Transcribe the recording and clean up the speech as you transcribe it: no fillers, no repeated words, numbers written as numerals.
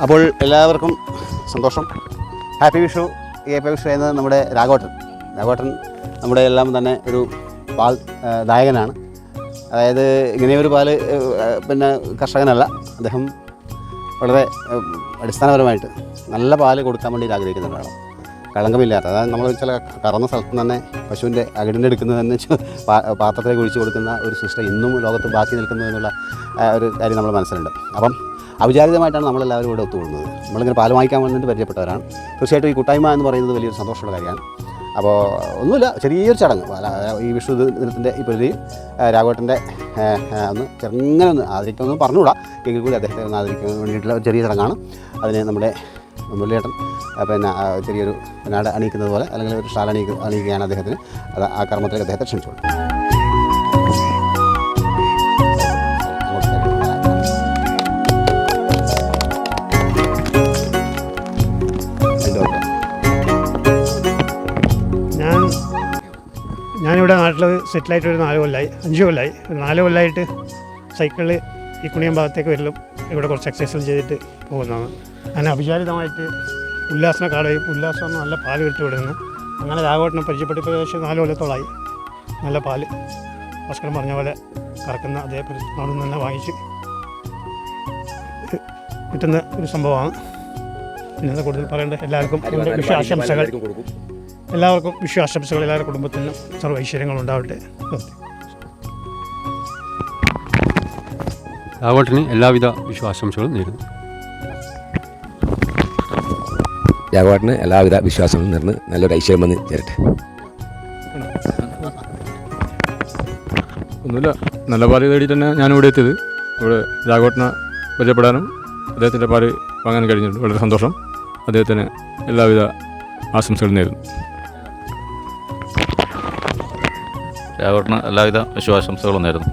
അപ്പോൾ എല്ലാവർക്കും സന്തോഷം. ഹാപ്പി വിഷു. ഈ ഹാപ്പി വിഷു എന്നത് നമ്മുടെ രാഘവട്ടൻ നമ്മുടെ എല്ലാം തന്നെ ഒരു പാൽ ദായകനാണ്. അതായത് ഇങ്ങനെയൊരു പാൽ പിന്നെ കർഷകനല്ല, അദ്ദേഹം വളരെ അടിസ്ഥാനപരമായിട്ട് നല്ല പാൽ കൊടുക്കാൻ വേണ്ടി ആഗ്രഹിക്കുന്ന ഒരാളാണ്. കളങ്കമില്ലാത്ത, അതായത് നമ്മൾ ചില കറന്ന സ്ഥലത്ത് തന്നെ പശുവിൻ്റെ അകിടിൻ്റെ എടുക്കുന്നത് തന്നെ പാത്രത്തിലേക്ക് ഒഴിച്ച് കൊടുക്കുന്ന ഒരു സിസ്റ്റം ഇന്നും ലോകത്ത് ബാക്കി നിൽക്കുന്നു എന്നുള്ള ഒരു കാര്യം നമ്മൾ മനസ്സിലുണ്ട്. അപ്പം അവിചാരിതമായിട്ടാണ് നമ്മളെല്ലാവരും ഇവിടെ ഒത്തുകൂടുന്നത്. നമ്മളിങ്ങനെ പാൽ വാങ്ങിക്കാൻ വേണ്ടിയിട്ട് പരിചയപ്പെട്ടവരാണ്. തീർച്ചയായിട്ടും ഈ കൂട്ടായ്മ എന്ന് പറയുന്നത് വലിയൊരു സന്തോഷമുള്ള കാര്യമാണ്. അപ്പോൾ ഒന്നുമില്ല, ചെറിയൊരു ചടങ്ങ് ഈ വിഷു ദിനത്തിൻ്റെ ഈ പരിധിയിൽ രാഘവട്ടൻ്റെ ഒന്ന് ചെറുങ്ങനെ ഒന്ന് ആദരിക്കുമെന്ന് പറഞ്ഞുകൂടാ, എങ്കിൽ കൂടി അദ്ദേഹത്തെ ഒന്ന് ആദരിക്കാൻ വേണ്ടിയിട്ടുള്ള ഒരു ചെറിയ ചടങ്ങാണ്. അതിന് നമ്മുടെ മുരളിയേട്ടൻ പിന്നെ ചെറിയൊരു നാട് അണിയിക്കുന്നത് പോലെ അല്ലെങ്കിൽ ഒരു ഷാൾ അണിയിക്കുകയാണ് അദ്ദേഹത്തിന്. അത് ആ കർമ്മത്തിലേക്ക് അദ്ദേഹത്തെ ക്ഷണിച്ചോളൂ. ഞാനിവിടെ നാട്ടിൽ സെറ്റിലായിട്ട് ഒരു 5 കൊല്ലമായി 4 കൊല്ലമായിട്ട് സൈക്കിളിൽ ഈ കുണിയം ഭാഗത്തേക്ക് വരലും ഇവിടെ കുറച്ച് എക്സസൈസുകൾ ചെയ്തിട്ട് പോകുന്നതാണ്. അങ്ങനെ അവിചാരിതമായിട്ട് ഉല്ലാസനെ കാണുകയും ഉല്ലാസം നല്ല പാല് കിട്ടി വിടുന്നത്. അങ്ങനെ രാഘവട്ടനെ പരിചയപ്പെട്ട് ഏകദേശം 4 കൊല്ലത്തോളമായി. നല്ല പാല് ഭാസ്കരൻ പറഞ്ഞ പോലെ കറക്കുന്ന അതേ അവിടെ നിന്ന് തന്നെ വാങ്ങിച്ച് കിട്ടുന്ന ഒരു സംഭവമാണ്. പിന്നെ കൂടുതൽ പറയേണ്ടത് എല്ലാവർക്കും വിഷു ആശംസകൾ. എല്ലാവർക്കും വിഷു ആശംസകൾ. എല്ലാവരുടെ കുടുംബത്തിനും സർവ്വ ഐശ്വര്യങ്ങളും ഉണ്ടാവട്ടെ. രാഘവട്ടന് എല്ലാവിധ വിഷു ആശംസകളും നേരുന്നു. രാഘവട്ടന് എല്ലാവിധ വിശ്വാസങ്ങളും നേർന്ന് നല്ലൊരു ഐശ്വര്യം വന്ന് ചേരട്ടെ. ഒന്നുമില്ല, നല്ല പാല് തേടി തന്നെ ഞാനിവിടെ എത്തിയത്. ഇവിടെ രാഘവട്ടനെ പരിചയപ്പെടാനും അദ്ദേഹത്തിൻ്റെ പാല് വാങ്ങാൻ കഴിഞ്ഞിട്ടുണ്ട്. വളരെ സന്തോഷം. അദ്ദേഹത്തിന് എല്ലാവിധ ആശംസകളും നേരുന്നു. രാഘവട്ടന് എല്ലാവിധ വിഷു ആശംസകളും നേരുന്നു.